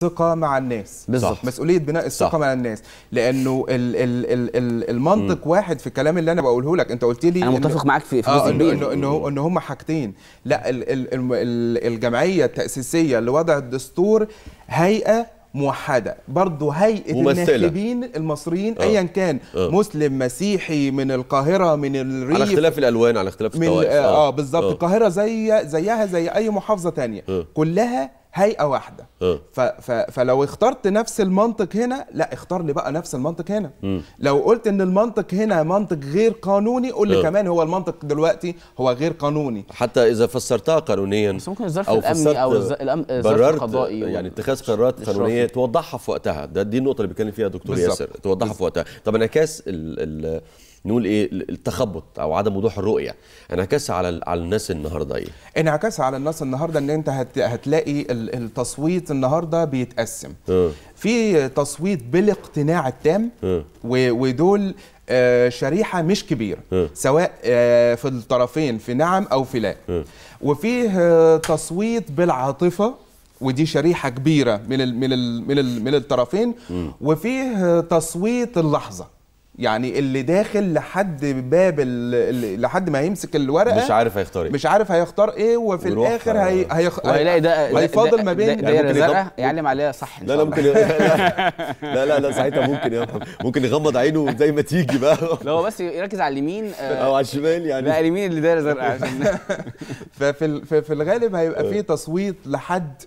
الثقة مع الناس. بالظبط. مسؤولية بناء الثقة مع الناس، لأنه المنطق واحد في الكلام اللي أنا بقوله لك. أنت قلت لي أنا متفق معاك في جزء كبير إن هم حاجتين. لا، الجمعية التأسيسية لوضع الدستور هيئة موحدة، برضه هيئة الناخبين المصريين ايا كان مسلم مسيحي من القاهرة من الريف، على اختلاف الالوان، على اختلاف الطوائف. بالظبط. القاهرة زيها زي اي محافظة تانية، كلها هيئة واحدة. فلو اخترت نفس المنطق هنا، لا اختار لي بقى نفس المنطق هنا. لو قلت ان المنطق هنا منطق غير قانوني، قول لي كمان هو المنطق دلوقتي هو غير قانوني. حتى اذا فسرتها قانونيا، بس ممكن الظرف الامني او الظرف القضائي، يعني اتخاذ قرارات قانونيه توضحها في وقتها. دي النقطه اللي بيتكلم فيها دكتور ياسر، توضحها في وقتها. طب انعكاس نقول ايه التخبط او عدم وضوح الرؤيه، انعكاس على الناس النهارده ايه؟ انعكاس على الناس النهارده ان انت هتلاقي التصويت النهارده بيتقسم. في تصويت بالاقتناع التام، ودول شريحه مش كبيره، سواء في الطرفين في نعم او في لا. وفيه تصويت بالعاطفه، ودي شريحه كبيره من الطرفين. وفيه تصويت اللحظه، يعني اللي داخل لحد باب لحد ما يمسك الورقه مش عارف هيختار ايه، وفي الاخر هيلاقي ده هيفاضل ما بين دايره زرقاء يعلم عليها صح. لا ممكن لا ساعتها ممكن يغمض عينه زي ما تيجي بقى. لا هو بس يركز على اليمين او على الشمال، يعني لا اليمين اللي دايره زرقاء عشان ففي الغالب هيبقى فيه تصويت لحد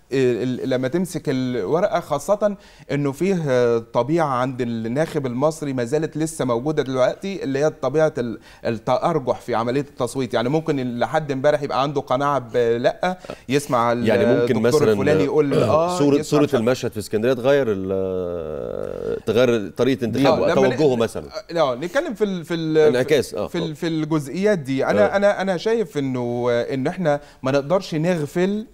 لما تمسك الورقه، خاصه انه فيه طبيعه عند الناخب المصري ما زالت لسه موجوده دلوقتي، اللي هي طبيعه التأرجح في عمليه التصويت. يعني ممكن لحد امبارح يبقى عنده قناعه بلا، يسمع يعني ممكن مثلا الفلاني يقول صوره المشهد في اسكندريه تغير طريقه انتخابه، توجهه مثلا. لا نتكلم في الانعكاس في الجزئيات دي. انا شايف انه احنا ما نقدرش نغفل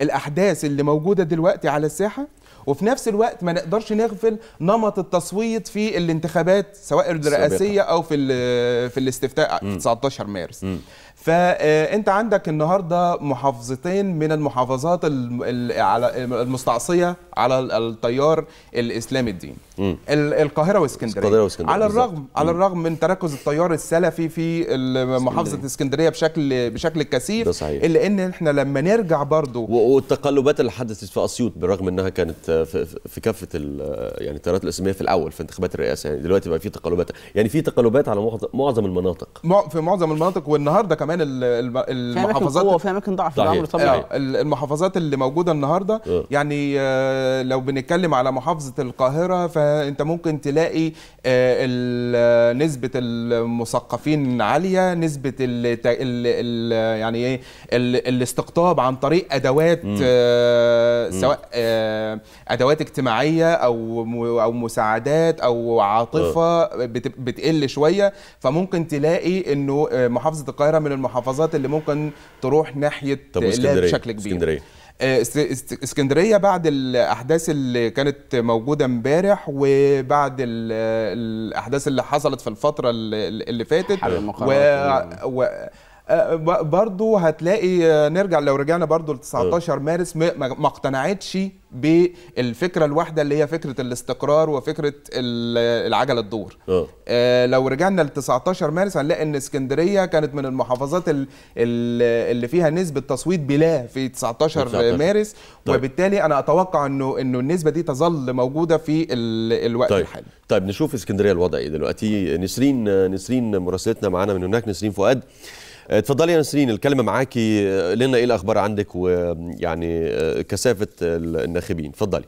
الاحداث اللي موجوده دلوقتي على الساحه، وفي نفس الوقت ما نقدرش نغفل نمط التصويت في الانتخابات سواء الرئاسيه او في الاستفتاء في 19 مارس. فانت عندك النهارده محافظتين من المحافظات المستعصيه على التيار الاسلامي الديني، القاهره واسكندريه. على الرغم من تركز التيار السلفي في محافظه اسكندريه بشكل كثيف، الا ان احنا لما نرجع برضو والتقلبات اللي حدثت في اسيوط، بالرغم انها كانت في كافه يعني التيارات الاسلاميه في الاول في انتخابات الرئاسه، يعني دلوقتي بقى في تقلبات على معظم المناطق، في معظم المناطق. والنهارده كمان المحافظات وفي اماكن ضعف، ده امر طبيعي. المحافظات اللي موجوده النهارده، يعني لو بنتكلم على محافظه القاهره، فانت ممكن تلاقي نسبه المثقفين عاليه، نسبه يعني ايه الاستقطاب عن طريق ادوات، سواء ادوات اجتماعيه او مساعدات او عاطفه بتقل شويه. فممكن تلاقي انه محافظه القاهره من المحافظات اللي ممكن تروح ناحيه بشكل كبير. اسكندريه بعد الاحداث اللي كانت موجوده امبارح، وبعد الاحداث اللي حصلت في الفتره اللي فاتت، برضو هتلاقي لو رجعنا برضو ل 19 مارس ما اقتنعتش بالفكره الواحده اللي هي فكره الاستقرار وفكره العجله تدور. لو رجعنا ل 19 مارس هنلاقي ان اسكندريه كانت من المحافظات اللي فيها نسبه تصويت بلا في 19 مارس. وبالتالي انا اتوقع انه النسبه دي تظل موجوده في الوقت الحالي. طيب نشوف اسكندريه الوضع ايه دلوقتي. نسرين مراسلتنا معانا من هناك، نسرين فؤاد. اتفضلي يا نسرين، الكلمه معاكي، لنا ايه الاخبار عندك ويعني كثافه الناخبين، اتفضلي.